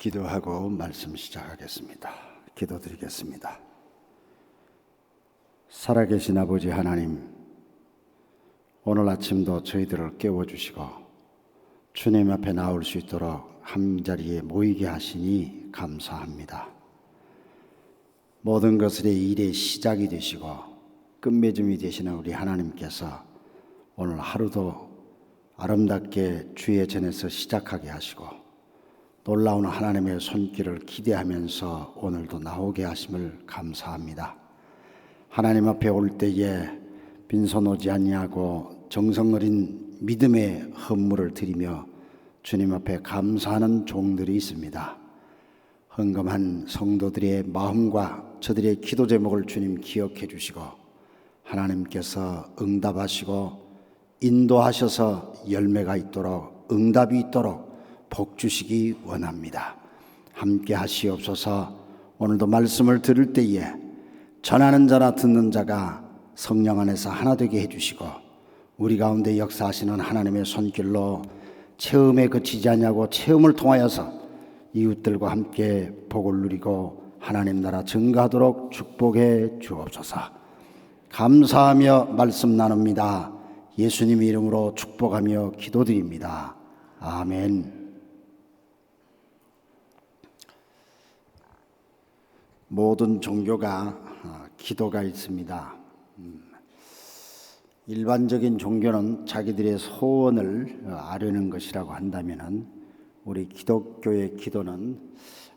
기도하고 말씀 시작하겠습니다. 기도드리겠습니다. 살아계신 아버지 하나님, 오늘 아침도 저희들을 깨워주시고 주님 앞에 나올 수 있도록 한자리에 모이게 하시니 감사합니다. 모든 것의 일의 시작이 되시고 끝맺음이 되시는 우리 하나님께서 오늘 하루도 아름답게 주의 전에서 시작하게 하시고 놀라운 하나님의 손길을 기대하면서 오늘도 나오게 하심을 감사합니다. 하나님 앞에 올 때에 빈손 오지 아니하고 정성 어린 믿음의 헌물을 드리며 주님 앞에 감사하는 종들이 있습니다. 헌금한 성도들의 마음과 저들의 기도 제목을 주님 기억해 주시고 하나님께서 응답하시고 인도하셔서 열매가 있도록 응답이 있도록 복 주시기 원합니다. 함께 하시옵소서. 오늘도 말씀을 들을 때에 전하는 자나 듣는 자가 성령 안에서 하나 되게 해주시고 우리 가운데 역사하시는 하나님의 손길로 체험에 그치지 않냐고 체험을 통하여서 이웃들과 함께 복을 누리고 하나님 나라 증거하도록 축복해 주옵소서. 감사하며 말씀 나눕니다. 예수님 이름으로 축복하며 기도드립니다. 아멘. 모든 종교가 기도가 있습니다. 일반적인 종교는 자기들의 소원을 아뢰는 것이라고 한다면 우리 기독교의 기도는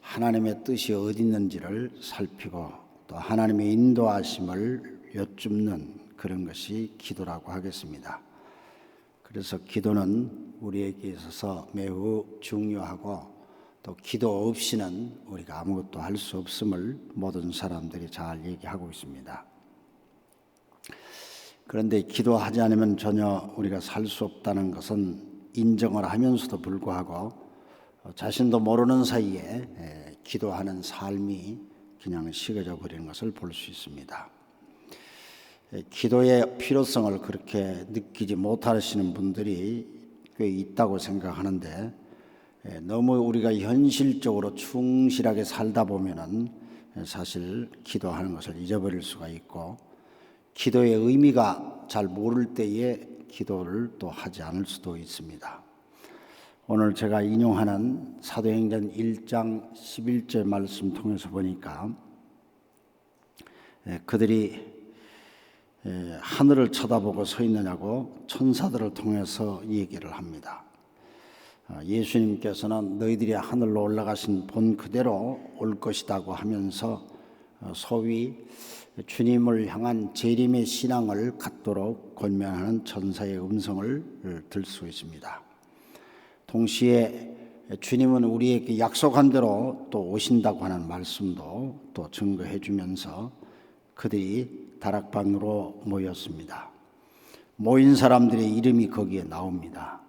하나님의 뜻이 어디 있는지를 살피고 또 하나님의 인도하심을 여쭙는 그런 것이 기도라고 하겠습니다. 그래서 기도는 우리에게 있어서 매우 중요하고 또 기도 없이는 우리가 아무것도 할 수 없음을 모든 사람들이 잘 얘기하고 있습니다. 그런데 기도하지 않으면 전혀 우리가 살 수 없다는 것은 인정을 하면서도 불구하고 자신도 모르는 사이에 기도하는 삶이 그냥 식어져 버리는 것을 볼 수 있습니다. 기도의 필요성을 그렇게 느끼지 못하시는 분들이 꽤 있다고 생각하는데 너무 우리가 현실적으로 충실하게 살다 보면은 사실 기도하는 것을 잊어버릴 수가 있고 기도의 의미가 잘 모를 때에 기도를 또 하지 않을 수도 있습니다. 오늘 제가 인용하는 사도행전 1장 11절 말씀 통해서 보니까 그들이 하늘을 쳐다보고 서 있느냐고 천사들을 통해서 얘기를 합니다. 예수님께서는 너희들이 하늘로 올라가신 본 그대로 올 것이라고 하면서 소위 주님을 향한 재림의 신앙을 갖도록 권면하는 천사의 음성을 들 수 있습니다. 동시에 주님은 우리에게 약속한 대로 또 오신다고 하는 말씀도 또 증거해 주면서 그들이 다락방으로 모였습니다. 모인 사람들의 이름이 거기에 나옵니다.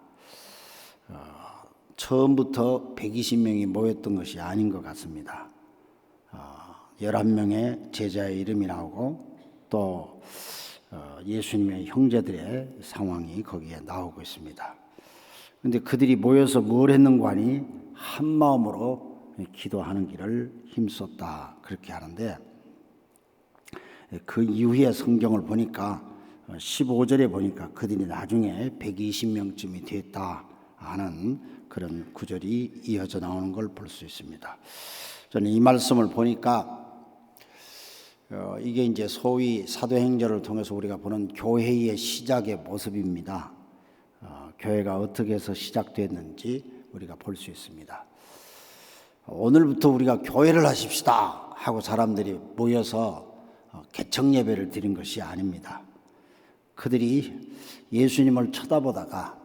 처음부터 120명이 모였던 것이 아닌 것 같습니다. 11명의 제자의 이름이 나오고 또 예수님의 형제들의 상황이 거기에 나오고 있습니다. 그런데 그들이 모여서 뭘 했는가 하니 한 마음으로 기도하는 길을 힘썼다 그렇게 하는데 그 이후에 성경을 보니까 15절에 보니까 그들이 나중에 120명쯤이 됐다 하는 그런 구절이 이어져 나오는 걸 볼 수 있습니다. 저는 이 말씀을 보니까 이게 이제 소위 사도행전을 통해서 우리가 보는 교회의 시작의 모습입니다. 교회가 어떻게 해서 시작됐는지 우리가 볼 수 있습니다. 오늘부터 우리가 교회를 하십시다 하고 사람들이 모여서 개척 예배를 드린 것이 아닙니다. 그들이 예수님을 쳐다보다가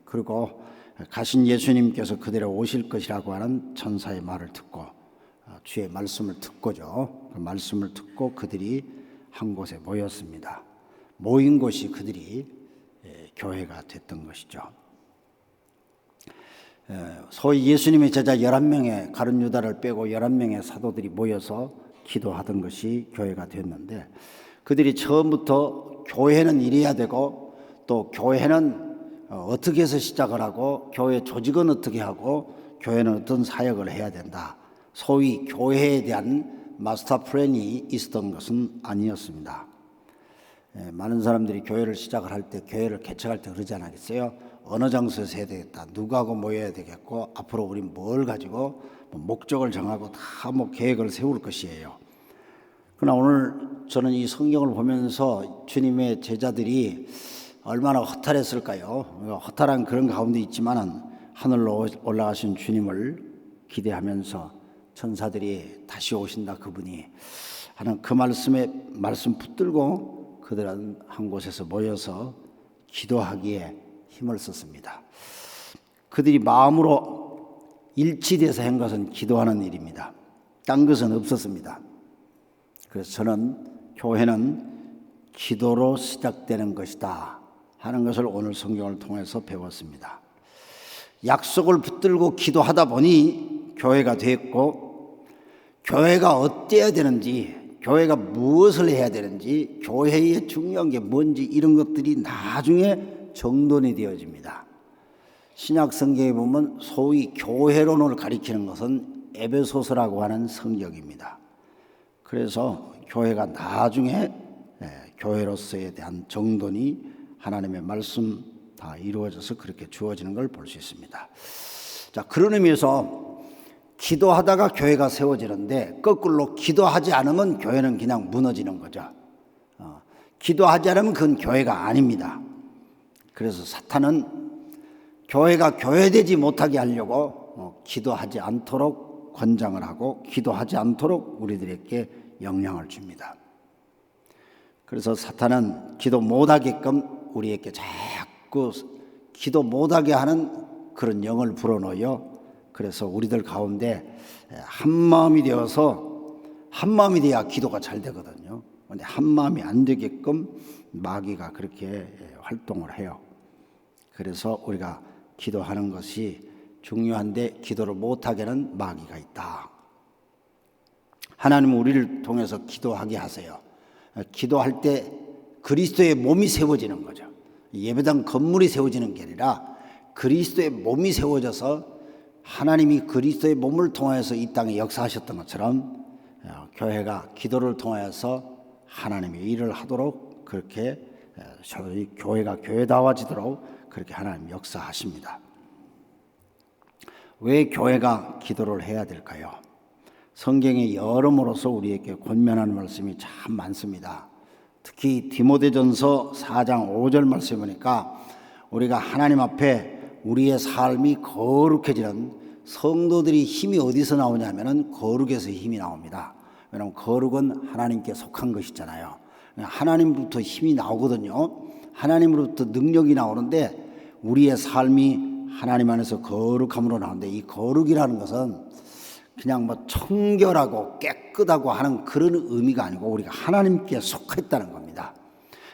그리고 가신 예수님께서 그대로 오실 것이라고 하는 천사의 말을 듣고 주의 말씀을 듣고죠. 그 말씀을 듣고 그들이 한 곳에 모였습니다. 모인 곳이 그들이 교회가 됐던 것이죠. 소위 예수님의 제자 11명의 가룟 유다를 빼고 11명의 사도들이 모여서 기도하던 것이 교회가 됐는데 그들이 처음부터 교회는 이래야 되고 또 교회는 어떻게 해서 시작을 하고 교회 조직은 어떻게 하고 교회는 어떤 사역을 해야 된다. 소위 교회에 대한 마스터 플랜이 있었던 것은 아니었습니다. 많은 사람들이 교회를 시작을 할 때, 교회를 개척할 때 그러지 않았겠어요? 어느 장소에서 해야 되겠다, 누구하고 모여야 되겠고, 앞으로 우리 뭘 가지고 목적을 정하고 다 계획을 세울 것이에요. 그러나 오늘 저는 이 성경을 보면서 주님의 제자들이 얼마나 허탈했을까요? 허탈한 그런 가운데 있지만은 하늘로 올라가신 주님을 기대하면서 천사들이 다시 오신다, 그분이 하는 그 말씀 붙들고 그들은 한 곳에서 모여서 기도하기에 힘을 썼습니다. 그들이 마음으로 일치돼서 한 것은 기도하는 일입니다. 딴 것은 없었습니다. 그래서 저는 교회는 기도로 시작되는 것이다 하는 것을 오늘 성경을 통해서 배웠습니다. 약속을 붙들고 기도하다 보니 교회가 됐고, 교회가 어때야 되는지, 교회가 무엇을 해야 되는지, 교회의 중요한 게 뭔지 이런 것들이 나중에 정돈이 되어집니다. 신약 성경에 보면 소위 교회론을 가리키는 것은 에베소서라고 하는 성경입니다. 그래서 교회가 나중에 교회로서에 대한 정돈이 하나님의 말씀 다 이루어져서 그렇게 주어지는 걸 볼 수 있습니다. 자, 그런 의미에서 기도하다가 교회가 세워지는데, 거꾸로 기도하지 않으면 교회는 그냥 무너지는 거죠. 기도하지 않으면 그건 교회가 아닙니다. 그래서 사탄은 교회가 교회되지 못하게 하려고 기도하지 않도록 권장을 하고, 기도하지 않도록 우리들에게 영향을 줍니다. 그래서 사탄은 기도 못하게끔 우리에게 자꾸 기도 못하게 하는 그런 영을 불어넣어요. 그래서 우리들 가운데 한마음이 되어서, 한마음이 돼야 기도가 잘 되거든요. 그런데 한마음이 안 되게끔 마귀가 그렇게 활동을 해요. 그래서 우리가 기도하는 것이 중요한데 기도를 못하게는 마귀가 있다. 하나님은 우리를 통해서 기도하게 하세요. 기도할 때 그리스도의 몸이 세워지는 거죠. 예배당 건물이 세워지는 게 아니라 그리스도의 몸이 세워져서 하나님이 그리스도의 몸을 통해서 이 땅에 역사하셨던 것처럼 교회가 기도를 통해서 하나님의 일을 하도록, 그렇게 저희 교회가 교회다워지도록 그렇게 하나님 역사하십니다. 왜 교회가 기도를 해야 될까요? 성경에 여러모로서 우리에게 권면하는 말씀이 참 많습니다. 특히 디모데전서 4장 5절 말씀을 보니까 우리가 하나님 앞에 우리의 삶이 거룩해지는, 성도들이 힘이 어디서 나오냐면은 거룩에서 힘이 나옵니다. 왜냐하면 거룩은 하나님께 속한 것이잖아요. 하나님부터 힘이 나오거든요. 하나님으로부터 능력이 나오는데 우리의 삶이 하나님 안에서 거룩함으로 나오는데, 이 거룩이라는 것은 그냥 청결하고 깨끗하고 하는 그런 의미가 아니고 우리가 하나님께 속했다는 겁니다.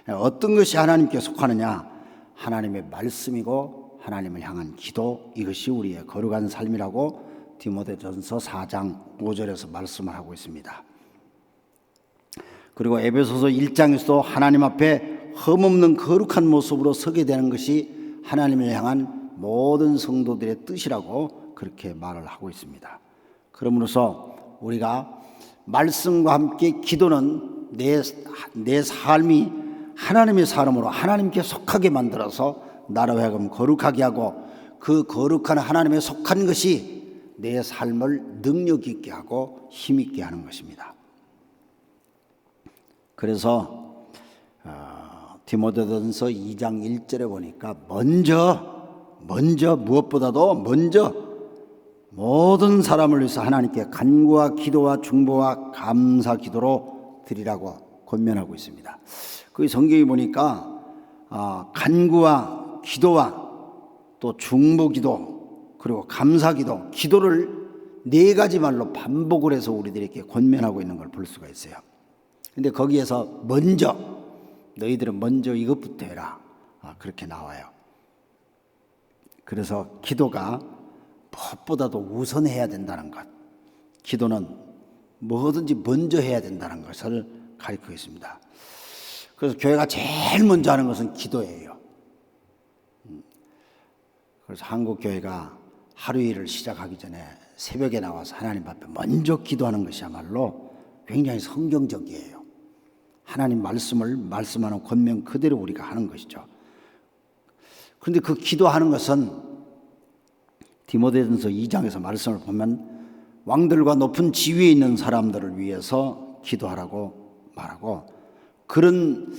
어떤 것이 하나님께 속하느냐? 하나님의 말씀이고 하나님을 향한 기도, 이것이 우리의 거룩한 삶이라고 디모데전서 4장 5절에서 말씀을 하고 있습니다. 그리고 에베소서 1장에서도 하나님 앞에 흠없는 거룩한 모습으로 서게 되는 것이 하나님을 향한 모든 성도들의 뜻이라고 그렇게 말을 하고 있습니다. 그러므로서 우리가 말씀과 함께 기도는 내 삶이 하나님의 사람으로 하나님께 속하게 만들어서 나로 하여금 거룩하게 하고, 그 거룩한 하나님에 속한 것이 내 삶을 능력 있게 하고 힘 있게 하는 것입니다. 그래서 디모데전서 2장 1절에 보니까 먼저 무엇보다도 먼저 모든 사람을 위해서 하나님께 간구와 기도와 중보와 감사 기도로 드리라고 권면하고 있습니다. 그 성경에 보니까 간구와 기도와 또 중보 기도 그리고 감사 기도, 기도를 4가지 말로 반복을 해서 우리들에게 권면하고 있는 걸 볼 수가 있어요. 근데 거기에서 너희들은 먼저 이것부터 해라, 그렇게 나와요. 그래서 기도가 무엇보다도 우선해야 된다는 것, 기도는 뭐든지 먼저 해야 된다는 것을 가리키고 있습니다. 그래서 교회가 제일 먼저 하는 것은 기도예요. 그래서 한국 교회가 하루 일을 시작하기 전에 새벽에 나와서 하나님 앞에 먼저 기도하는 것이야말로 굉장히 성경적이에요. 하나님 말씀을 말씀하는 권면 그대로 우리가 하는 것이죠. 그런데 그 기도하는 것은 디모데전서 2장에서 말씀을 보면 왕들과 높은 지위에 있는 사람들을 위해서 기도하라고 말하고, 그런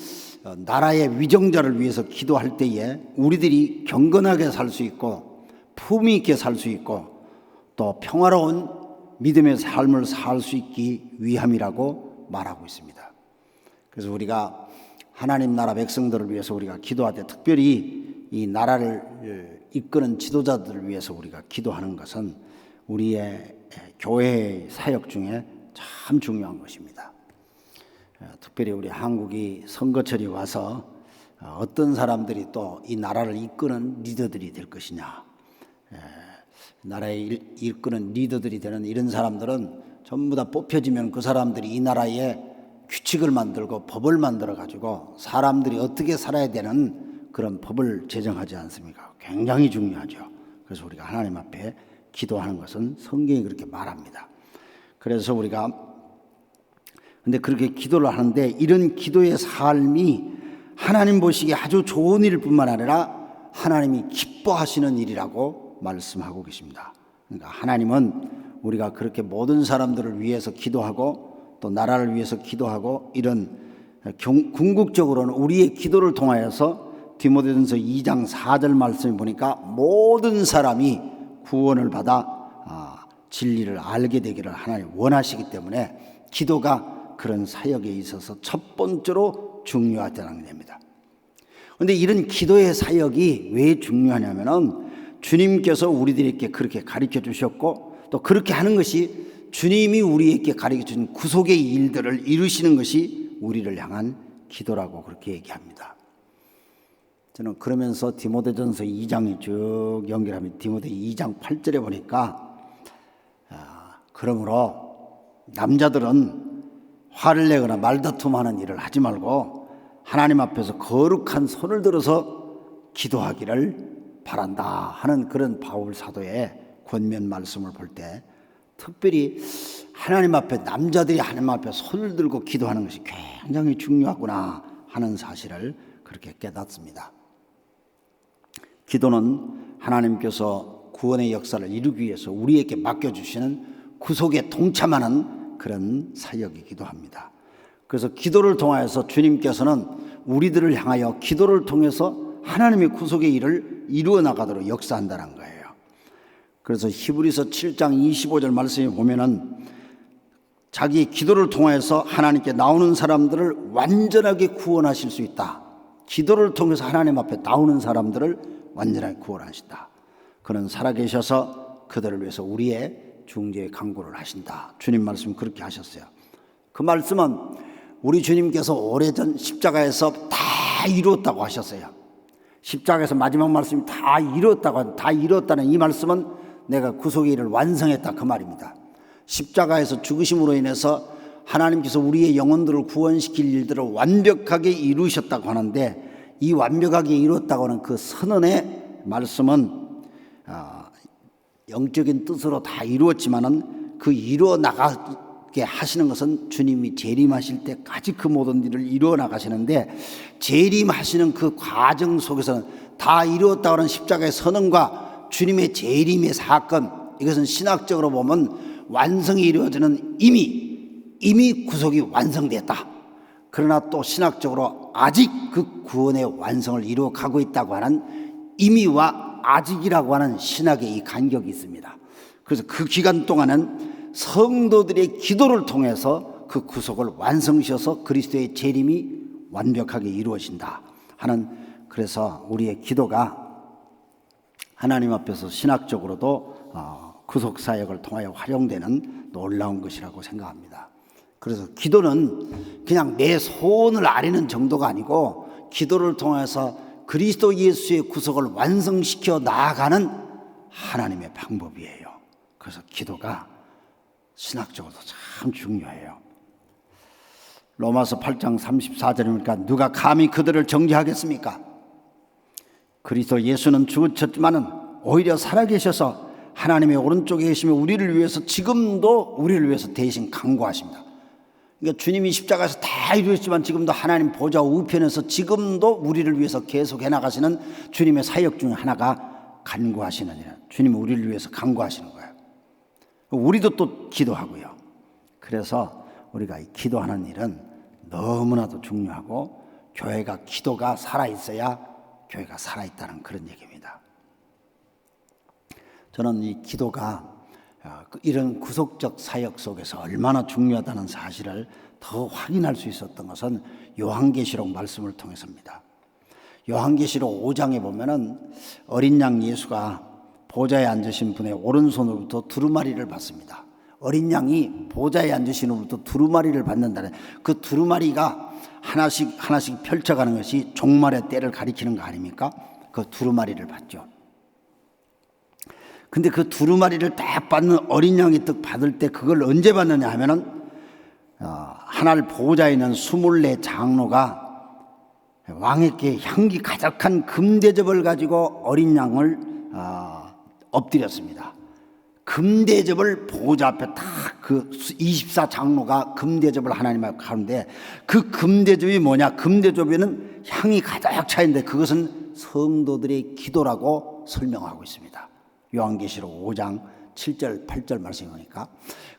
나라의 위정자를 위해서 기도할 때에 우리들이 경건하게 살 수 있고 품위 있게 살 수 있고 또 평화로운 믿음의 삶을 살 수 있기 위함이라고 말하고 있습니다. 그래서 우리가 하나님 나라 백성들을 위해서 우리가 기도할 때, 특별히 이 나라를 이끄는 지도자들을 위해서 우리가 기도하는 것은 우리의 교회의 사역 중에 참 중요한 것입니다. 특별히 우리 한국이 선거철이 와서 어떤 사람들이 또 이 나라를 이끄는 리더들이 될 것이냐, 나라의 이끄는 리더들이 되는 이런 사람들은 전부 다 뽑혀지면 그 사람들이 이 나라에 규칙을 만들고 법을 만들어 가지고 사람들이 어떻게 살아야 되는 그런 법을 제정하지 않습니까? 굉장히 중요하죠. 그래서 우리가 하나님 앞에 기도하는 것은 성경이 그렇게 말합니다. 그래서 우리가 근데 그렇게 기도를 하는데, 이런 기도의 삶이 하나님 보시기에 아주 좋은 일일 뿐만 아니라 하나님이 기뻐하시는 일이라고 말씀하고 계십니다. 그러니까 하나님은 우리가 그렇게 모든 사람들을 위해서 기도하고 또 나라를 위해서 기도하고, 이런 궁극적으로는 우리의 기도를 통하여서 디모데전서 2장 4절 말씀을 보니까 모든 사람이 구원을 받아 진리를 알게 되기를 하나님 원하시기 때문에 기도가 그런 사역에 있어서 첫 번째로 중요하다는 겁니다. 그런데 이런 기도의 사역이 왜 중요하냐면은 주님께서 우리들에게 그렇게 가르쳐 주셨고, 또 그렇게 하는 것이 주님이 우리에게 가르쳐 준 구속의 일들을 이루시는 것이 우리를 향한 기도라고 그렇게 얘기합니다. 저는 그러면서 디모데전서 2장이 쭉 연결하면 디모데 2장 8절에 보니까 그러므로 남자들은 화를 내거나 말다툼하는 일을 하지 말고 하나님 앞에서 거룩한 손을 들어서 기도하기를 바란다 하는 그런 바울 사도의 권면 말씀을 볼 때, 특별히 하나님 앞에 남자들이 하나님 앞에 손을 들고 기도하는 것이 굉장히 중요하구나 하는 사실을 그렇게 깨닫습니다. 기도는 하나님께서 구원의 역사를 이루기 위해서 우리에게 맡겨주시는 구속에 동참하는 그런 사역이기도 합니다. 그래서 기도를 통하여서 주님께서는 우리들을 향하여 기도를 통해서 하나님의 구속의 일을 이루어 나가도록 역사한다는 거예요. 그래서 히브리서 7장 25절 말씀에 보면은 자기의 기도를 통해서 하나님께 나오는 사람들을 완전하게 구원하실 수 있다. 기도를 통해서 하나님 앞에 나오는 사람들을 완전하게 구원하신다. 그는 살아계셔서 그들을 위해서 우리의 중재의 간구를 하신다. 주님 말씀 그렇게 하셨어요. 그 말씀은 우리 주님께서 오래전 십자가에서 다 이루었다고 하셨어요. 십자가에서 마지막 말씀이 다 이루었다는 이 말씀은 내가 구속의 일을 완성했다 그 말입니다. 십자가에서 죽으심으로 인해서 하나님께서 우리의 영혼들을 구원시킬 일들을 완벽하게 이루셨다고 하는데, 이 완벽하게 이루었다고 하는 그 선언의 말씀은 영적인 뜻으로 다 이루었지만은 그 이루어 나가게 하시는 것은 주님이 재림하실 때까지 그 모든 일을 이루어 나가시는데, 재림하시는 그 과정 속에서는 다 이루었다고 하는 십자가의 선언과 주님의 재림의 사건, 이것은 신학적으로 보면 완성이 이루어지는 이미 구속이 완성됐다. 그러나 또 신학적으로 아직 그 구원의 완성을 이루어 가고 있다고 하는 이미와 아직이라고 하는 신학의 이 간격이 있습니다. 그래서 그 기간 동안은 성도들의 기도를 통해서 그 구속을 완성시켜서 그리스도의 재림이 완벽하게 이루어진다 하는, 그래서 우리의 기도가 하나님 앞에서 신학적으로도 구속 사역을 통하여 활용되는 놀라운 것이라고 생각합니다. 그래서 기도는 그냥 내 소원을 아뢰는 정도가 아니고, 기도를 통해서 그리스도 예수의 구속을 완성시켜 나아가는 하나님의 방법이에요. 그래서 기도가 신학적으로도 참 중요해요. 로마서 8장 34절이니까 누가 감히 그들을 정죄하겠습니까? 그리스도 예수는 죽으셨지만은 오히려 살아계셔서 하나님의 오른쪽에 계시며 우리를 위해서 지금도 우리를 위해서 대신 간구하십니다. 그러니까 주님이 십자가에서 다 이루었지만 지금도 하나님 보좌 우편에서 지금도 우리를 위해서 계속 해나가시는 주님의 사역 중에 하나가 간구하시는 일. 주님이 우리를 위해서 간구하시는 거예요. 우리도 또 기도하고요. 그래서 우리가 이 기도하는 일은 너무나도 중요하고 교회가 기도가 살아있어야 교회가 살아있다는 그런 얘기입니다. 저는 이 기도가 이런 구속적 사역 속에서 얼마나 중요하다는 사실을 더 확인할 수 있었던 것은 요한계시록 말씀을 통해서입니다. 요한계시록 5장에 보면은 어린 양 예수가 보좌에 앉으신 분의 오른손으로부터 두루마리를 받습니다. 어린 양이 보좌에 앉으신 후부터 두루마리를 받는다는 그 두루마리가 하나씩 펼쳐가는 것이 종말의 때를 가리키는 거 아닙니까? 그 두루마리를 받죠. 근데 그 두루마리를 딱 받는 어린 양이 딱 받을 때 그걸 언제 받느냐 하면은 하늘 보좌에 있는 24 장로가 왕에게 향기 가득한 금대접을 가지고 어린 양을 엎드렸습니다. 금대접을 보좌 앞에 딱 그 24 장로가 금대접을 하나님 앞에 가는데 그 금대접이 뭐냐? 금대접에는 향이 가득 차 있는데 그것은 성도들의 기도라고 설명하고 있습니다. 요한계시록 5장 7절 8절 말씀이니까.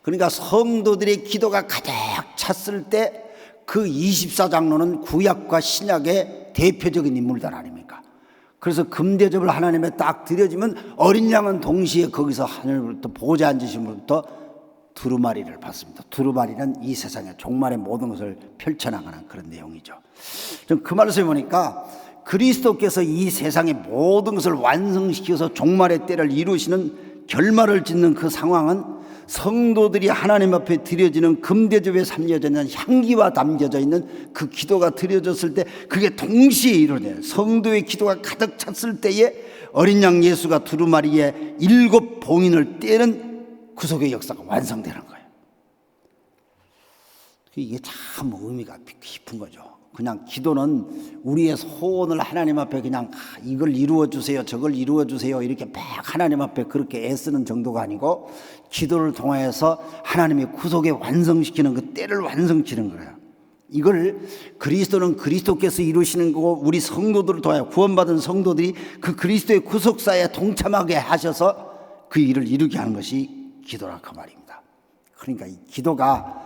그러니까 성도들의 기도가 가득 찼을 때 그 24장로는 구약과 신약의 대표적인 인물들 아닙니까? 그래서 금대접을 하나님에 딱 드려지면 어린 양은 동시에 거기서 하늘부터 보좌 앉으신 분부터 두루마리를 받습니다. 두루마리는 이 세상의 종말의 모든 것을 펼쳐나가는 그런 내용이죠. 좀 그 말씀을 보니까 그리스도께서 이 세상의 모든 것을 완성시켜서 종말의 때를 이루시는 결말을 짓는 그 상황은 성도들이 하나님 앞에 드려지는 금대접에 삼려져 있는 향기와 담겨져 있는 그 기도가 드려졌을 때 그게 동시에 이루어져요. 성도의 기도가 가득 찼을 때에 어린 양 예수가 두루마리에 7 봉인을 떼는 구속의 역사가 완성되는 거예요. 이게 참 의미가 깊은 거죠. 그냥 기도는 우리의 소원을 하나님 앞에 그냥 이걸 이루어 주세요, 저걸 이루어 주세요 이렇게 막 하나님 앞에 그렇게 애쓰는 정도가 아니고 기도를 통해서 하나님의 구속에 완성시키는 그 때를 완성시키는 거예요. 이걸 그리스도는 그리스도께서 이루시는 거고 우리 성도들을 통하여 구원받은 성도들이 그 그리스도의 구속사에 동참하게 하셔서 그 일을 이루게 하는 것이 기도라 그 말입니다. 그러니까 이 기도가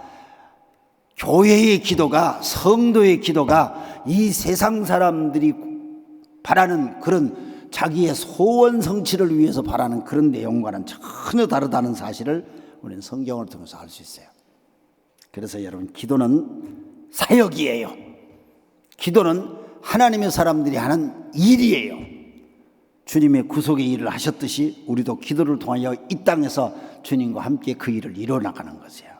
교회의 기도가 성도의 기도가 이 세상 사람들이 바라는 그런 자기의 소원 성취를 위해서 바라는 그런 내용과는 전혀 다르다는 사실을 우리는 성경을 통해서 알 수 있어요. 그래서 여러분 기도는 사역이에요. 기도는 하나님의 사람들이 하는 일이에요. 주님의 구속의 일을 하셨듯이 우리도 기도를 통하여 이 땅에서 주님과 함께 그 일을 이뤄나가는 것이에요.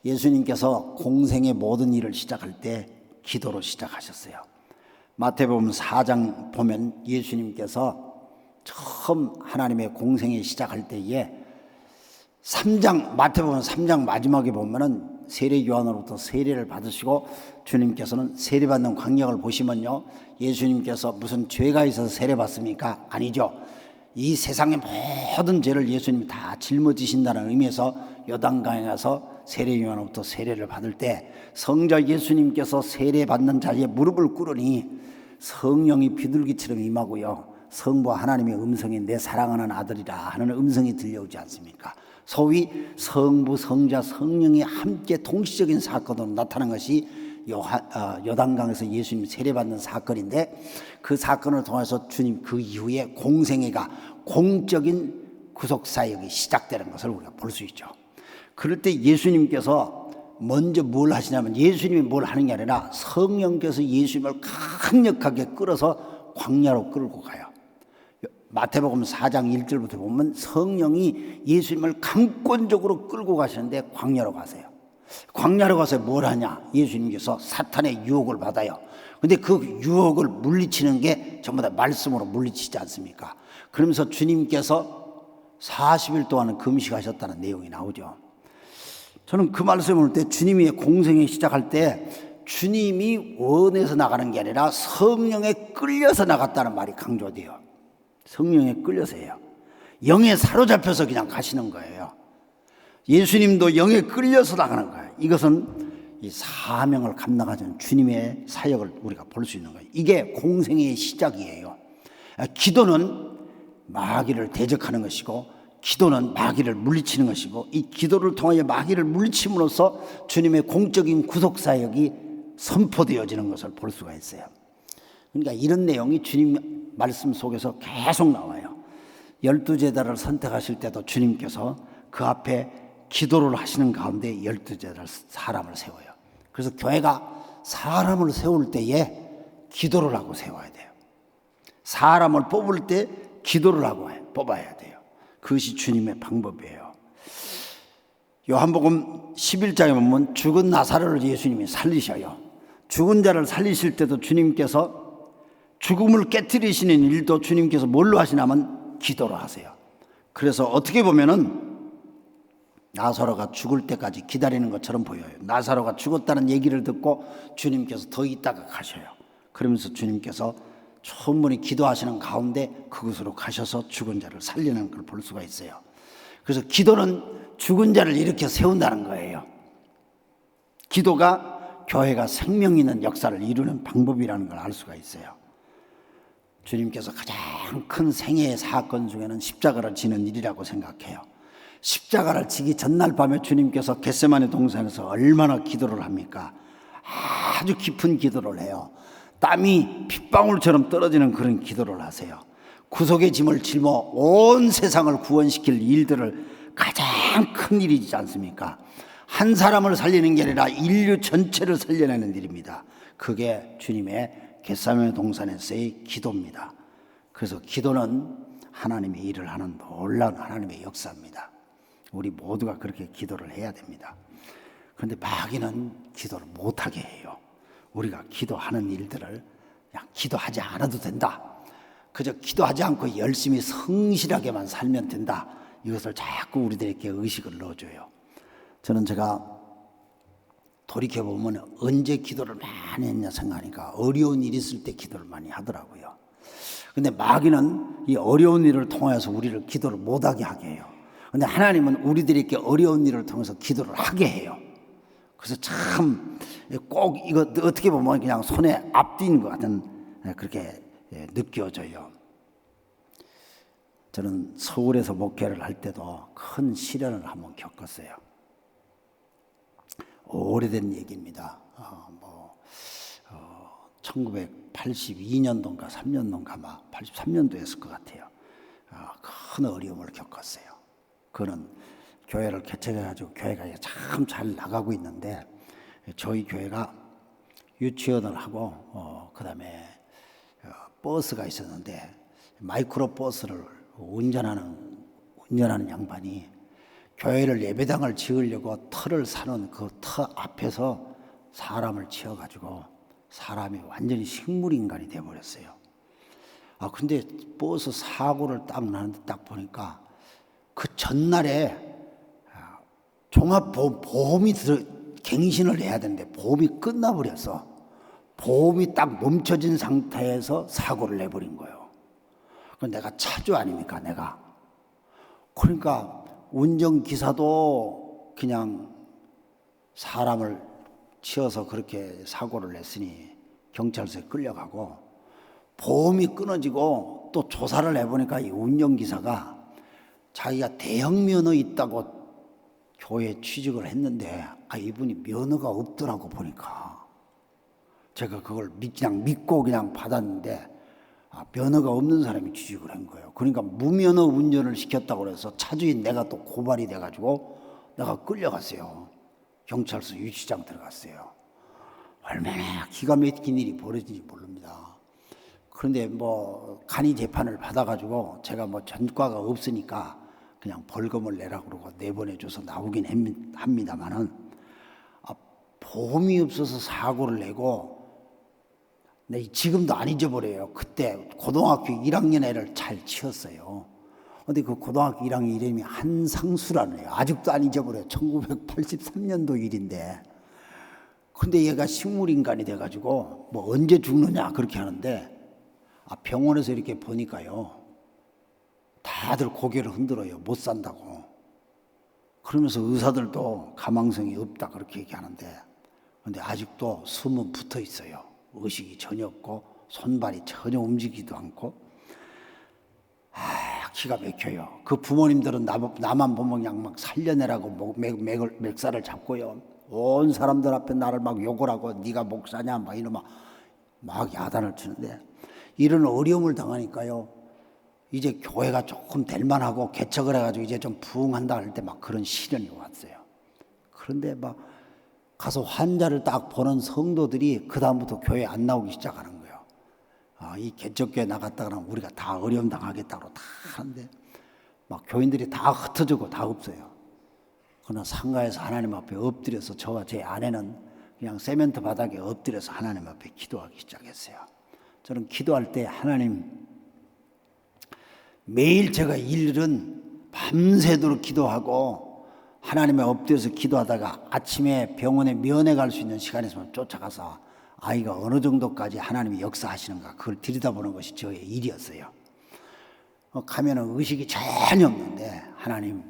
예수님께서 공생의 모든 일을 시작할 때 기도로 시작하셨어요. 마태복음 4장 보면 예수님께서 처음 하나님의 공생에 시작할 때에 3장 마태복음 3장 마지막에 보면은 세례 요한으로부터 세례를 받으시고 주님께서는 세례받는 광경을 보시면요 예수님께서 무슨 죄가 있어서 세례받습니까? 아니죠. 이 세상의 모든 죄를 예수님이 다 짊어지신다는 의미에서 요단강에 가서 세례 요한으로부터 세례를 받을 때 성자 예수님께서 세례받는 자리에 무릎을 꿇으니 성령이 비둘기처럼 임하고요 성부와 하나님의 음성이 내 사랑하는 아들이라 하는 음성이 들려오지 않습니까? 소위 성부, 성자, 성령이 함께 동시적인 사건으로 나타난 것이 요단강에서 예수님 세례받는 사건인데 그 사건을 통해서 주님 그 이후에 공생애가 공적인 구속사역이 시작되는 것을 우리가 볼 수 있죠. 그럴 때 예수님께서 먼저 뭘 하시냐면 예수님이 뭘 하는 게 아니라 성령께서 예수님을 강력하게 끌어서 광야로 끌고 가요. 마태복음 4장 1절부터 보면 성령이 예수님을 강권적으로 끌고 가시는데 광야로 가세요. 광야로 가서 뭘 하냐? 예수님께서 사탄의 유혹을 받아요. 근데 그 유혹을 물리치는 게 전부 다 말씀으로 물리치지 않습니까? 그러면서 주님께서 40일 동안 금식하셨다는 내용이 나오죠. 저는 그 말씀을 볼 때 주님이 공생에 시작할 때 주님이 원해서 나가는 게 아니라 성령에 끌려서 나갔다는 말이 강조돼요. 성령에 끌려서 해요. 영에 사로잡혀서 그냥 가시는 거예요. 예수님도 영에 끌려서 나가는 거예요. 이것은 이 사명을 감당하는 주님의 사역을 우리가 볼 수 있는 거예요. 이게 공생의 시작이에요. 기도는 마귀를 대적하는 것이고, 기도는 마귀를 물리치는 것이고, 이 기도를 통하여 마귀를 물리침으로써 주님의 공적인 구속사역이 선포되어지는 것을 볼 수가 있어요. 그러니까 이런 내용이 주님 말씀 속에서 계속 나와요. 12제자를 선택하실 때도 주님께서 그 앞에 기도를 하시는 가운데 12제자를 사람을 세워요. 그래서 교회가 사람을 세울 때에 기도를 하고 세워야 돼요. 사람을 뽑을 때 기도를 하고 뽑아야 돼요. 그것이 주님의 방법이에요. 요한복음 11장에 보면 죽은 나사로를 예수님이 살리셔요. 죽은 자를 살리실 때도 주님께서 죽음을 깨트리시는 일도 주님께서 뭘로 하시냐면 기도로 하세요. 그래서 어떻게 보면은 나사로가 죽을 때까지 기다리는 것처럼 보여요. 나사로가 죽었다는 얘기를 듣고 주님께서 더 있다가 가셔요. 그러면서 주님께서 충분히 기도하시는 가운데 그곳으로 가셔서 죽은 자를 살리는 걸 볼 수가 있어요. 그래서 기도는 죽은 자를 일으켜 세운다는 거예요. 기도가 교회가 생명 있는 역사를 이루는 방법이라는 걸 알 수가 있어요. 주님께서 가장 큰 생애의 사건 중에는 십자가를 지는 일이라고 생각해요. 십자가를 지기 전날 밤에 주님께서 겟세마네 동산에서 얼마나 기도를 합니까? 아주 깊은 기도를 해요. 땀이 핏방울처럼 떨어지는 그런 기도를 하세요. 구속의 짐을 짊어 온 세상을 구원시킬 일들을 가장 큰 일이지 않습니까? 한 사람을 살리는 게 아니라 인류 전체를 살려내는 일입니다. 그게 주님의 겟세마네 동산에서의 기도입니다. 그래서 기도는 하나님의 일을 하는 놀라운 하나님의 역사입니다. 우리 모두가 그렇게 기도를 해야 됩니다. 그런데 마귀는 기도를 못하게 해요. 우리가 기도하는 일들을 그냥 기도하지 않아도 된다, 그저 기도하지 않고 열심히 성실하게만 살면 된다, 이것을 자꾸 우리들에게 의식을 넣어줘요. 저는 제가 돌이켜보면 언제 기도를 많이 했냐 생각하니까 어려운 일이 있을 때 기도를 많이 하더라고요. 근데 마귀는 이 어려운 일을 통해서 우리를 기도를 못하게 하게 해요. 근데 하나님은 우리들에게 어려운 일을 통해서 기도를 하게 해요. 그래서 참 꼭 이거 어떻게 보면 그냥 손에 앞뒤인 것 같은 그렇게 느껴져요. 저는 서울에서 목회를 할 때도 큰 시련을 한번 겪었어요. 오래된 얘기입니다. 1982년도인가 3년도인가 아마 83년도였을 것 같아요. 큰 어려움을 겪었어요. 그는 교회를 개척해가지고 교회가 참 잘 나가고 있는데, 저희 교회가 유치원을 하고 그다음에 버스가 있었는데, 마이크로 버스를 운전하는 양반이 교회를 예배당을 지으려고 터를 사는 그 터 앞에서 사람을 치어가지고 사람이 완전히 식물인간이 되어버렸어요. 근데 버스 사고를 딱 나는데 딱 보니까 그 전날에 종합보험이 갱신을 해야 되는데 보험이 끝나버려서 보험이 딱 멈춰진 상태에서 사고를 내버린 거예요. 그럼 내가 차주 아닙니까, 내가. 그러니까 운전기사도 그냥 사람을 치어서 그렇게 사고를 냈으니 경찰서에 끌려가고, 보험이 끊어지고 또 조사를 해보니까 이 운전기사가 자기가 대형면허 있다고 교회에 취직을 했는데 이분이 면허가 없더라고. 보니까 제가 그걸 그냥 믿고 그냥 받았는데 면허가 없는 사람이 취직을 한 거예요. 그러니까 무면허 운전을 시켰다고 그래서 차주인 내가 또 고발이 돼가지고 내가 끌려갔어요. 경찰서 유치장 들어갔어요. 얼마나 기가 막힌 일이 벌어진지 모릅니다. 그런데 간이 재판을 받아가지고 제가 전과가 없으니까 그냥 벌금을 내라고 그러고 내보내줘서 나오긴 합니다만은, 보험이 없어서 사고를 내고, 지금도 안 잊어버려요. 그때 고등학교 1학년 애를 잘 치었어요. 근데 그 고등학교 1학년 이름이 한상수라는 애예요. 아직도 안 잊어버려요. 1983년도 일인데. 근데 얘가 식물인간이 돼가지고 언제 죽느냐 그렇게 하는데, 병원에서 이렇게 보니까요, 다들 고개를 흔들어요. 못 산다고. 그러면서 의사들도 가망성이 없다 그렇게 얘기하는데, 근데 아직도 숨은 붙어 있어요. 의식이 전혀 없고 손발이 전혀 움직이지도 않고. 기가 막혀요. 그 부모님들은 나만 보면 그냥 막 살려내라고 맥살을 잡고요. 온 사람들 앞에 나를 막 욕을 하고 네가 목사냐 막 이러면 막 야단을 치는데, 이런 어려움을 당하니까요, 이제 교회가 조금 될 만하고 개척을 해가지고 이제 좀 부흥한다 할 때 막 그런 시련이 왔어요. 그런데 막 가서 환자를 딱 보는 성도들이 그 다음부터 교회에 안 나오기 시작하는 거예요. 이 개척교회 나갔다 그러면 우리가 다 어려움 당하겠다고 다 하는데, 막 교인들이 다 흩어지고 다 없어요. 그러나 상가에서 하나님 앞에 엎드려서 저와 제 아내는 그냥 세멘트 바닥에 엎드려서 하나님 앞에 기도하기 시작했어요. 저는 기도할 때 하나님, 매일 제가 일은 밤새도록 기도하고 하나님에 엎드려서 기도하다가 아침에 병원에 면회 갈 수 있는 시간이 있으면 쫓아가서 아이가 어느 정도까지 하나님이 역사하시는가 그걸 들여다보는 것이 저의 일이었어요. 가면은 의식이 전혀 없는데, 하나님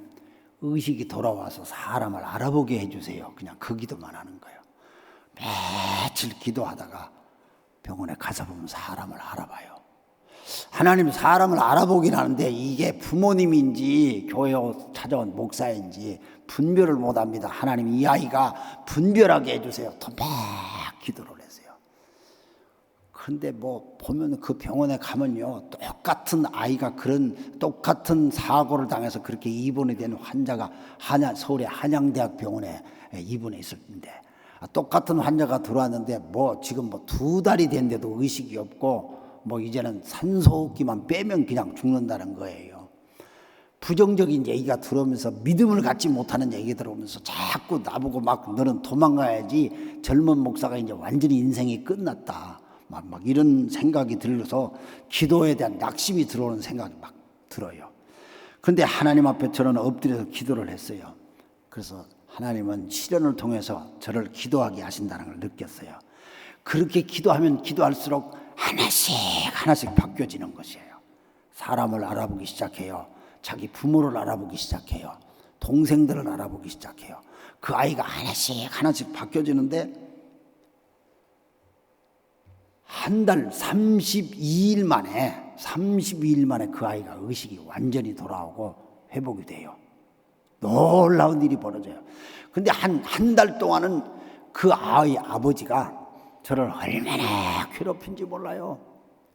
의식이 돌아와서 사람을 알아보게 해주세요. 그냥 그 기도만 하는 거예요. 며칠 기도하다가 병원에 가서 보면 사람을 알아봐요. 하나님 사람을 알아보긴 하는데 이게 부모님인지 교회 찾아온 목사인지 분별을 못합니다. 하나님 이 아이가 분별하게 해주세요. 또 막 기도를 했어요. 그런데 뭐 보면 그 병원에 가면요, 똑같은 아이가 그런 똑같은 사고를 당해서 그렇게 입원이 된 환자가 서울의 한양대학 병원에 입원해 있었는데, 똑같은 환자가 들어왔는데 뭐 지금 뭐 2달이 됐는데도 의식이 없고 뭐 이제는 산소호흡기만 빼면 그냥 죽는다는 거예요. 부정적인 얘기가 들어오면서 믿음을 갖지 못하는 얘기 들어오면서 자꾸 나보고 막 너는 도망가야지, 젊은 목사가 이제 완전히 인생이 끝났다 막 이런 생각이 들어서 기도에 대한 낙심이 들어오는 생각이 막 들어요. 그런데 하나님 앞에 저는 엎드려서 기도를 했어요. 그래서 하나님은 시련을 통해서 저를 기도하게 하신다는 걸 느꼈어요. 그렇게 기도하면 기도할수록 하나씩 바뀌어지는 것이에요. 사람을 알아보기 시작해요. 자기 부모를 알아보기 시작해요. 동생들을 알아보기 시작해요. 그 아이가 하나씩 바뀌어지는데, 한 달 32일 만에 그 아이가 의식이 완전히 돌아오고 회복이 돼요. 놀라운 일이 벌어져요. 근데 한 달 동안은 그 아이 아버지가 저를 얼마나 괴롭힌지 몰라요.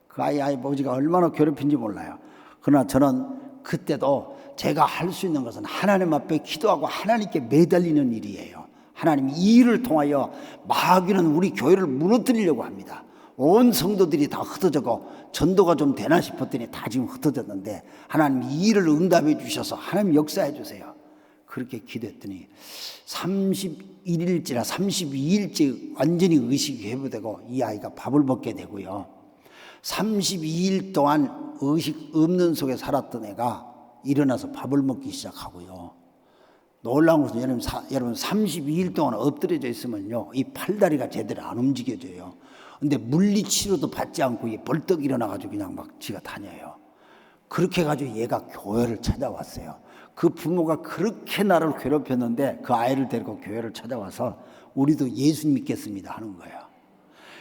그 아이 아버지가 얼마나 괴롭힌지 몰라요. 그러나 저는 그때도 제가 할 수 있는 것은 하나님 앞에 기도하고 하나님께 매달리는 일이에요. 하나님 이 일을 통하여 마귀는 우리 교회를 무너뜨리려고 합니다. 온 성도들이 다 흩어져고 전도가 좀 되나 싶었더니 다 지금 흩어졌는데, 하나님 이 일을 응답해 주셔서 하나님 역사해 주세요. 그렇게 기도했더니 31일째나 32일째 완전히 의식이 회복되고 이 아이가 밥을 먹게 되고요. 32일 동안 의식 없는 속에 살았던 애가 일어나서 밥을 먹기 시작하고요. 놀라운 것은 여러분 32일 동안 엎드려져 있으면요, 이 팔다리가 제대로 안 움직여져요. 근데 물리치료도 받지 않고 벌떡 일어나가지고 그냥 막 지가 다녀요. 그렇게 해가지고 얘가 교회를 찾아왔어요. 그 부모가 그렇게 나를 괴롭혔는데 그 아이를 데리고 교회를 찾아와서 우리도 예수 믿겠습니다 하는 거예요.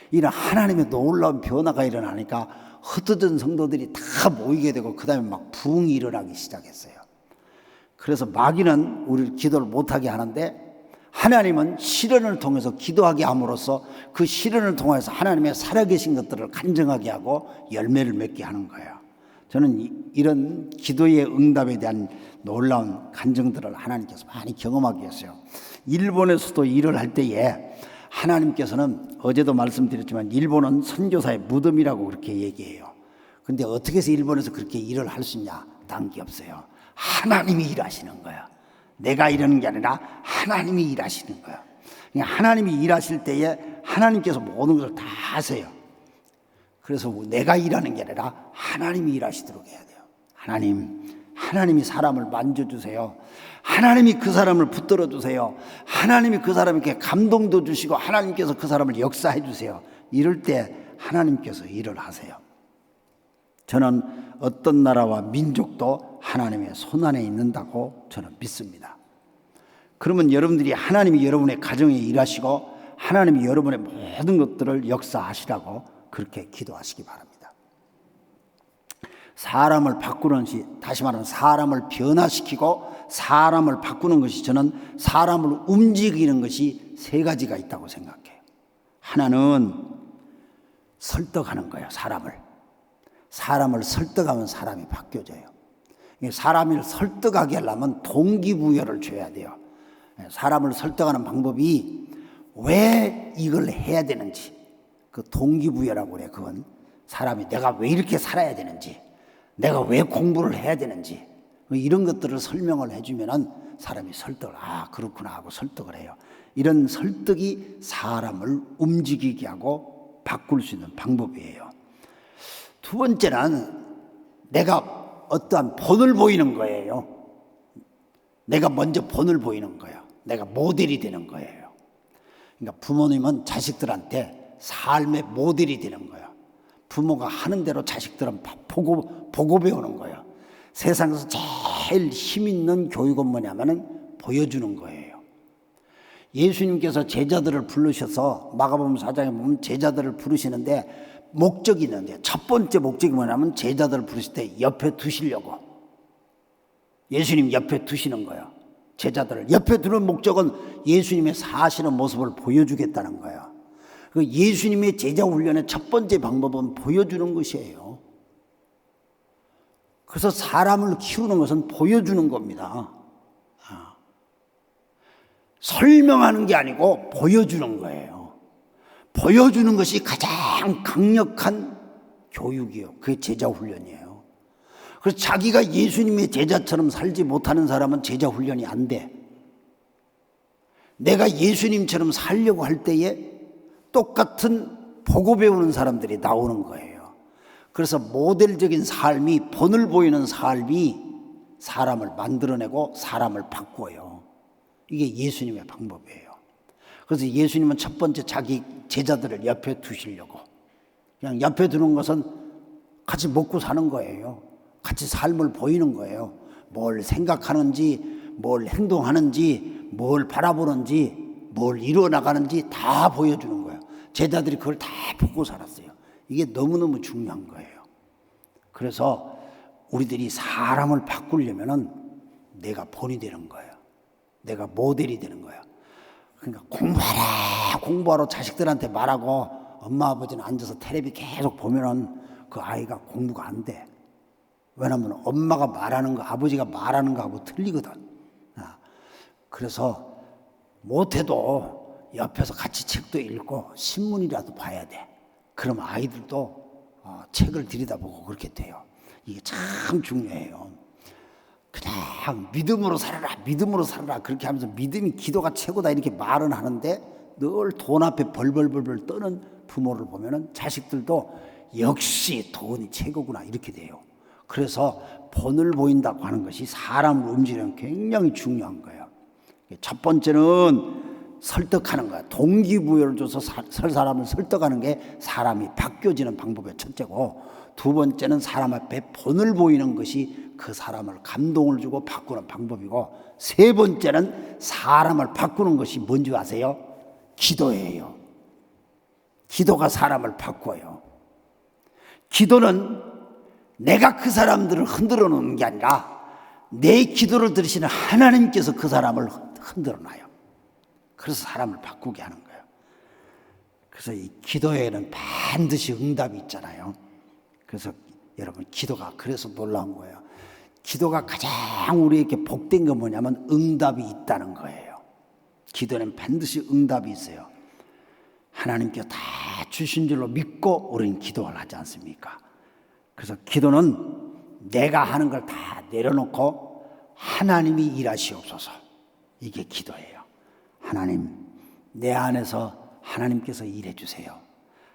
이런 하나님의 놀라운 변화가 일어나니까 흩어진 성도들이 다 모이게 되고 그 다음에 막 부흥이 일어나기 시작했어요. 그래서 마귀는 우리를 기도를 못하게 하는데, 하나님은 시련을 통해서 기도하게 함으로써 그 시련을 통해서 하나님의 살아계신 것들을 간증하게 하고 열매를 맺게 하는 거예요. 저는 이런 기도의 응답에 대한 놀라운 간증들을 하나님께서 많이 경험하게 했어요. 일본에서도 일을 할 때에 하나님께서는, 어제도 말씀드렸지만 일본은 선교사의 무덤이라고 그렇게 얘기해요. 근데 어떻게 해서 일본에서 그렇게 일을 할 수 있냐? 단 게 없어요. 하나님이 일하시는 거야. 내가 일하는 게 아니라 하나님이 일하시는 거야. 하나님이 일하실 때에 하나님께서 모든 것을 다 하세요. 그래서 내가 일하는 게 아니라 하나님이 일하시도록 해야 돼요. 하나님이 사람을 만져주세요. 하나님이 그 사람을 붙들어 주세요. 하나님이 그 사람에게 감동도 주시고 하나님께서 그 사람을 역사해 주세요. 이럴 때 하나님께서 일을 하세요. 저는 어떤 나라와 민족도 하나님의 손안에 있는다고 저는 믿습니다. 그러면 여러분들이 하나님이 여러분의 가정에 일하시고 하나님이 여러분의 모든 것들을 역사하시라고 그렇게 기도하시기 바랍니다. 사람을 바꾸는 것이, 다시 말하면 사람을 변화시키고 사람을 바꾸는 것이, 저는 사람을 움직이는 것이 세 가지가 있다고 생각해요. 하나는 설득하는 거예요. 사람을 설득하면 사람이 바뀌어져요. 사람을 설득하게 하려면 동기부여를 줘야 돼요. 사람을 설득하는 방법이 왜 이걸 해야 되는지, 그 동기부여라고 그래요. 그건 사람이 내가 왜 이렇게 살아야 되는지, 내가 왜 공부를 해야 되는지, 이런 것들을 설명을 해주면은 사람이 설득을, 아 그렇구나 하고 설득을 해요. 이런 설득이 사람을 움직이게 하고 바꿀 수 있는 방법이에요. 두 번째는 내가 어떠한 본을 보이는 거예요. 내가 먼저 본을 보이는 거예요. 내가 모델이 되는 거예요. 그러니까 부모님은 자식들한테 삶의 모델이 되는 거예요. 부모가 하는 대로 자식들은 보고 배우는 거예요. 세상에서 제일 힘 있는 교육은 뭐냐면은 보여주는 거예요. 예수님께서 제자들을 부르셔서 마가복음 4장에 보면 제자들을 부르시는데 목적이 있는데, 첫 번째 목적이 뭐냐면 제자들을 부르실 때 옆에 두시려고, 예수님 옆에 두시는 거예요. 제자들을 옆에 두는 목적은 예수님의 사시는 모습을 보여주겠다는 거예요. 예수님의 제자 훈련의 첫 번째 방법은 보여주는 것이에요. 그래서 사람을 키우는 것은 보여주는 겁니다. 설명하는 게 아니고 보여주는 거예요. 보여주는 것이 가장 강력한 교육이에요. 그게 제자 훈련이에요. 그래서 자기가 예수님의 제자처럼 살지 못하는 사람은 제자 훈련이 안 돼. 내가 예수님처럼 살려고 할 때에 똑같은 보고 배우는 사람들이 나오는 거예요. 그래서 모델적인 삶이, 본을 보이는 삶이 사람을 만들어내고 사람을 바꿔요. 이게 예수님의 방법이에요. 그래서 예수님은 첫 번째 자기 제자들을 옆에 두시려고, 그냥 옆에 두는 것은 같이 먹고 사는 거예요. 같이 삶을 보이는 거예요. 뭘 생각하는지, 뭘 행동하는지, 뭘 바라보는지, 뭘 이루어나가는지 다 보여주는 거예요. 제자들이 그걸 다 보고 살았어요. 이게 너무너무 중요한 거예요. 그래서 우리들이 사람을 바꾸려면은 내가 본이 되는 거예요. 내가 모델이 되는 거예요. 그러니까 공부하러 자식들한테 말하고 엄마 아버지는 앉아서 텔레비 계속 보면은 그 아이가 공부가 안 돼. 왜냐하면 엄마가 말하는 거, 아버지가 말하는 거하고 틀리거든. 그래서 못해도 옆에서 같이 책도 읽고 신문이라도 봐야 돼. 그럼 아이들도 책을 들여다보고 그렇게 돼요. 이게 참 중요해요. 그냥 믿음으로 살아라 그렇게 하면서 믿음이 기도가 최고다 이렇게 말은 하는데 늘 돈 앞에 벌벌벌 떠는 부모를 보면은 자식들도 역시 돈이 최고구나 이렇게 돼요. 그래서 본을 보인다고 하는 것이 사람을 움직이는 굉장히 중요한 거예요. 첫 번째는 설득하는 거야. 동기부여를 줘서 사람을 설득하는 게 사람이 바뀌어지는 방법의 첫째고, 두 번째는 사람 앞에 본을 보이는 것이 그 사람을 감동을 주고 바꾸는 방법이고, 세 번째는 사람을 바꾸는 것이 뭔지 아세요? 기도예요. 기도가 사람을 바꿔요. 기도는 내가 그 사람들을 흔들어 놓는 게 아니라 내 기도를 들으시는 하나님께서 그 사람을 흔들어 놔요. 그래서 사람을 바꾸게 하는 거예요. 그래서 이 기도에는 반드시 응답이 있잖아요. 그래서 여러분, 기도가 그래서 놀라운 거예요. 기도가 가장 우리에게 복된 건 뭐냐면 응답이 있다는 거예요. 기도는 반드시 응답이 있어요. 하나님께서 다 주신 줄로 믿고 우리는 기도를 하지 않습니까? 그래서 기도는 내가 하는 걸 다 내려놓고 하나님이 일하시옵소서. 이게 기도예요. 하나님, 내 안에서 하나님께서 일해 주세요.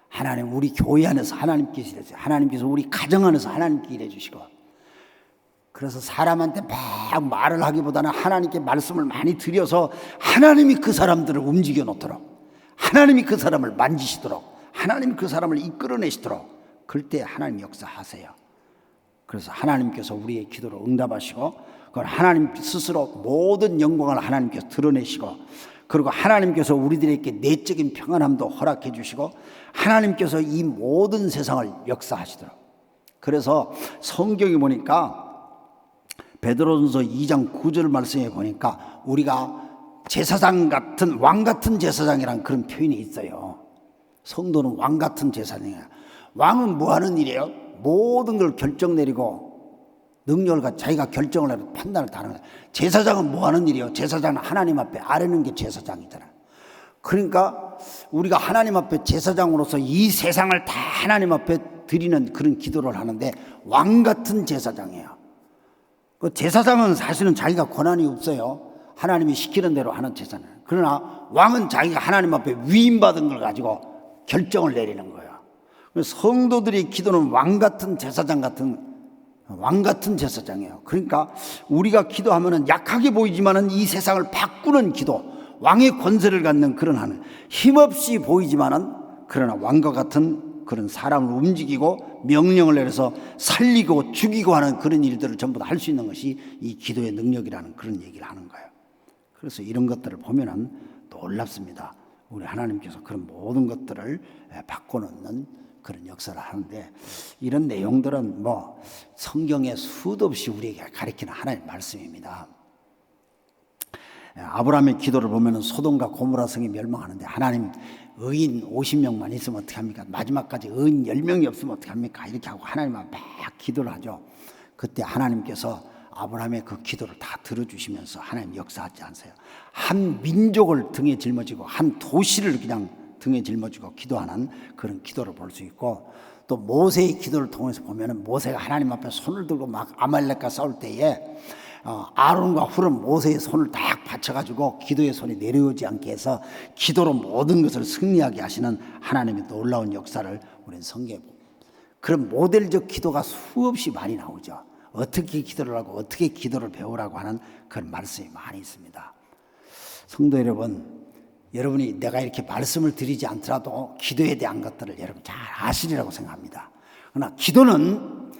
하나님, 우리 교회 안에서 하나님께서 일해 주세요. 하나님께서 우리 가정 안에서 하나님께 일해 주시고. 그래서 사람한테 막 말을 하기보다는 하나님께 말씀을 많이 드려서 하나님이 그 사람들을 움직여 놓도록, 하나님이 그 사람을 만지시도록, 하나님이 그 사람을 이끌어내시도록, 그럴 때 하나님 역사하세요. 그래서 하나님께서 우리의 기도를 응답하시고, 그건 하나님 스스로 모든 영광을 하나님께서 드러내시고, 그리고 하나님께서 우리들에게 내적인 평안함도 허락해 주시고, 하나님께서 이 모든 세상을 역사하시더라고요. 그래서 성경에 보니까 베드로전서 2장 9절 말씀에 보니까 우리가 제사장 같은, 왕 같은 제사장이라는 그런 표현이 있어요. 성도는 왕 같은 제사장이에요. 왕은 뭐 하는 일이에요? 모든 걸 결정 내리고 능력을 가지고 자기가 결정을 하고 판단을 다 하는 거예요. 제사장은 뭐 하는 일이에요? 제사장은 하나님 앞에 아뢰는 게 제사장이잖아요. 그러니까 우리가 하나님 앞에 제사장으로서 이 세상을 다 하나님 앞에 드리는 그런 기도를 하는데, 왕 같은 제사장이에요. 그 제사장은 사실은 자기가 권한이 없어요. 하나님이 시키는 대로 하는 제사는. 그러나 왕은 자기가 하나님 앞에 위임받은 걸 가지고 결정을 내리는 거예요. 성도들의 기도는 왕 같은 제사장 같은, 왕 같은 제사장이에요. 그러니까 우리가 기도하면은 약하게 보이지만은 이 세상을 바꾸는 기도, 왕의 권세를 갖는 그런 하는, 힘없이 보이지만은 그러나 왕과 같은 그런 사람을 움직이고 명령을 내려서 살리고 죽이고 하는 그런 일들을 전부 다 할 수 있는 것이 이 기도의 능력이라는 그런 얘기를 하는 거예요. 그래서 이런 것들을 보면은 놀랍습니다. 우리 하나님께서 그런 모든 것들을 바꿔놓는 그런 역사를 하는데, 이런 내용들은 뭐 성경에 수도 없이 우리에게 가르치는 하나님의 말씀입니다. 아브라함의 기도를 보면은 소돔과 고모라 성이 멸망하는데, 하나님 의인 50명만 있으면 어떻게 합니까? 마지막까지 의인 10명이 없으면 어떻게 합니까? 이렇게 하고 하나님 앞에 막 기도를 하죠. 그때 하나님께서 아브라함의 그 기도를 다 들어주시면서 하나님 역사하지 않으세요. 한 민족을 등에 짊어지고 한 도시를 그냥 등에 짊어지고 기도하는 그런 기도를 볼 수 있고, 또 모세의 기도를 통해서 보면은 모세가 하나님 앞에 손을 들고 막 아말렉과 싸울 때에 아론과 훌은 모세의 손을 딱 받쳐가지고 기도의 손이 내려오지 않게 해서 기도로 모든 것을 승리하게 하시는 하나님의 놀라운 역사를 우리는 성경에 봅니다. 그런 모델적 기도가 수없이 많이 나오죠. 어떻게 기도를 하고 어떻게 기도를 배우라고 하는 그런 말씀이 많이 있습니다. 성도 여러분, 여러분이 내가 이렇게 말씀을 드리지 않더라도 기도에 대한 것들을 여러분 잘 아시리라고 생각합니다. 그러나 기도는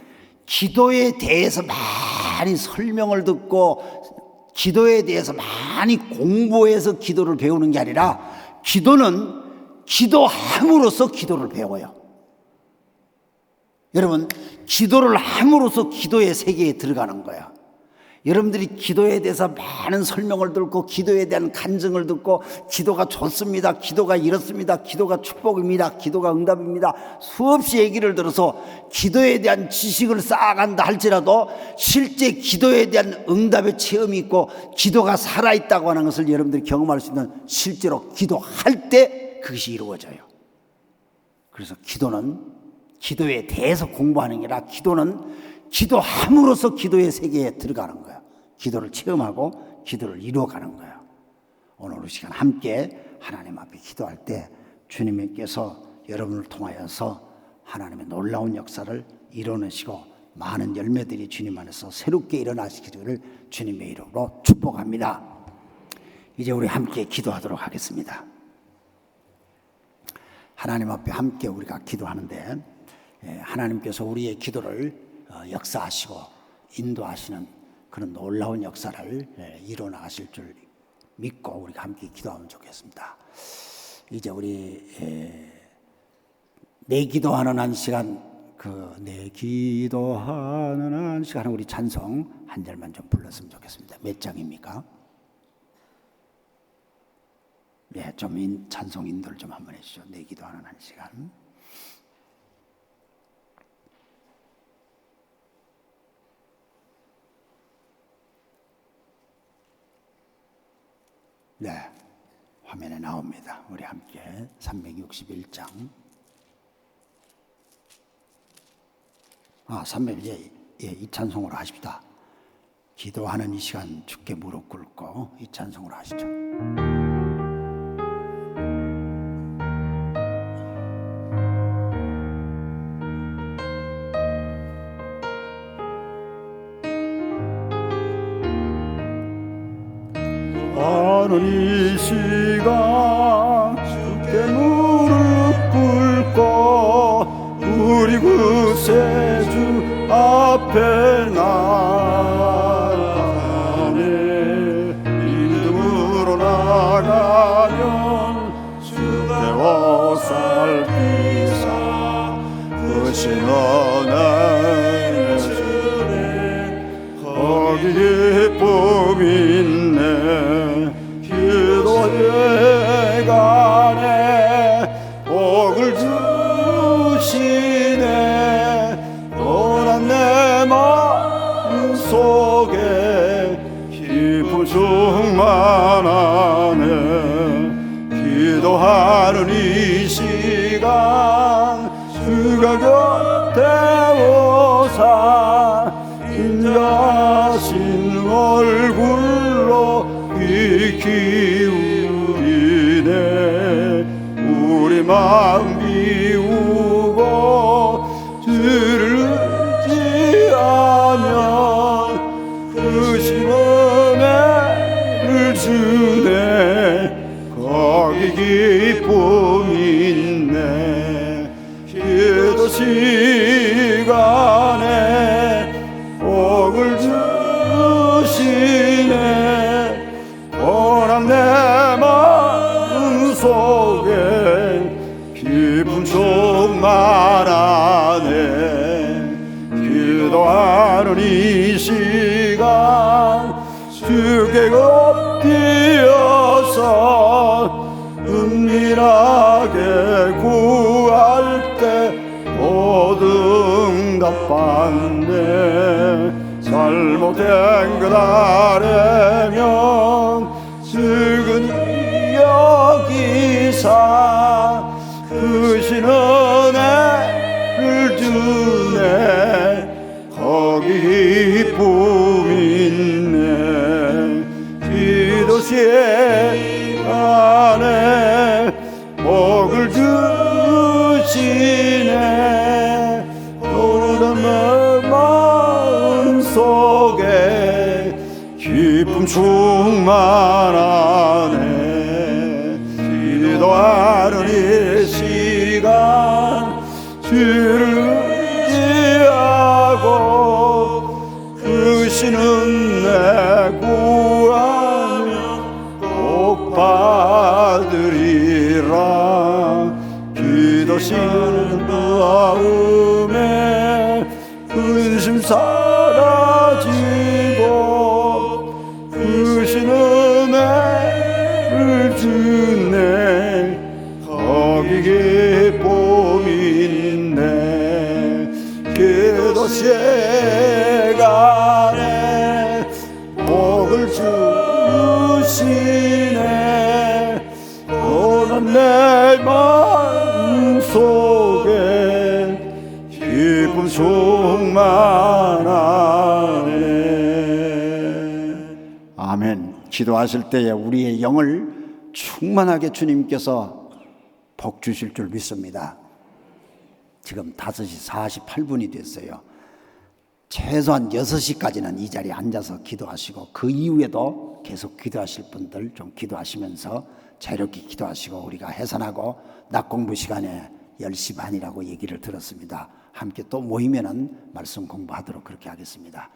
기도에 대해서 많이 설명을 듣고 기도에 대해서 많이 공부해서 기도를 배우는 게 아니라, 기도는 기도함으로써 기도를 배워요. 여러분, 기도를 함으로써 기도의 세계에 들어가는 거예요. 여러분들이 기도에 대해서 많은 설명을 듣고 기도에 대한 간증을 듣고 기도가 좋습니다, 기도가 이렇습니다, 기도가 축복입니다, 기도가 응답입니다, 수없이 얘기를 들어서 기도에 대한 지식을 쌓아간다 할지라도 실제 기도에 대한 응답의 체험이 있고 기도가 살아있다고 하는 것을 여러분들이 경험할 수 있는, 실제로 기도할 때 그것이 이루어져요. 그래서 기도는 기도에 대해서 공부하는 게 아니라, 기도는 기도함으로써 기도의 세계에 들어가는 거예요. 기도를 체험하고 기도를 이루어가는 거예요. 오늘 이 시간 함께 하나님 앞에 기도할 때 주님께서 여러분을 통하여서 하나님의 놀라운 역사를 이뤄내시고 많은 열매들이 주님 안에서 새롭게 일어나시기를 주님의 이름으로 축복합니다. 이제 우리 함께 기도하도록 하겠습니다. 하나님 앞에 함께 우리가 기도하는데, 하나님께서 우리의 기도를 역사하시고 인도하시는 그런 놀라운 역사를 이뤄나가실 줄 믿고 우리가 함께 기도하면 좋겠습니다. 이제 우리 내 기도하는 한 시간, 내 기도하는 한 시간, 우리 찬송 한 절만 좀 불렀으면 좋겠습니다. 몇 장입니까? 네, 좀 찬송 인도를 좀 한번 해주시죠. 내 기도하는 한 시간. 네, 화면에 나옵니다. 우리 함께 361장. 300, 이 찬송으로 하십시다. 기도하는 이 시간 주께 무릎 꿇고 이 찬송으로 하시죠. 이 시간 주께 무릎 꿇고 우리 구세주 앞에 나가네. 믿음으로 나가면 주대와 살피사 크신 은혜 주네. 거기 기쁨 있네. 기도해 가네. 복을 주시네. 또한 내 마음 속에 기쁨 충만하네. 기도하는 이 시간 주가 곁에 오사 인자신 얼굴로 귀 기울이네. 우리 마음 비우고 주를 의지하면 크신 은혜를 주네. 거기 기쁨 있네. 기도 시간에 복을 주시네. 또한 내 마음 속에 기쁨 충만하네. 기도하는 이 시간 주께 엎드려서 은밀하게 구할 때 모든 답받네. 잘못된 것 아래면 측은히 여기사 크신 은혜를 주네. 거기 기쁨 있네. 기도 시간에 복을 주시네. 또한 내 마음 속에 기쁨 충만하네. 기도하는 이 시간 주를 의지하고 크신 은혜 구하면 복 받으리라. 기도 시간 마음에 근심 사라지고 크신 은혜를 주네. 거기 기쁨 있네. 기도 시간에 복을 주시네. 또한 내 마음 속에 기쁨 충만하네. 아멘. 기도하실 때에 우리의 영을 충만하게 주님께서 복 주실 줄 믿습니다. 지금 5시 48분이 됐어요. 최소한 6시까지는 이 자리에 앉아서 기도하시고 그 이후에도 계속 기도하실 분들 좀 기도하시면서 자유롭게 기도하시고, 우리가 해산하고 낮 공부 시간에 10시 반이라고 얘기를 들었습니다. 함께 또 모이면은 말씀 공부하도록 그렇게 하겠습니다.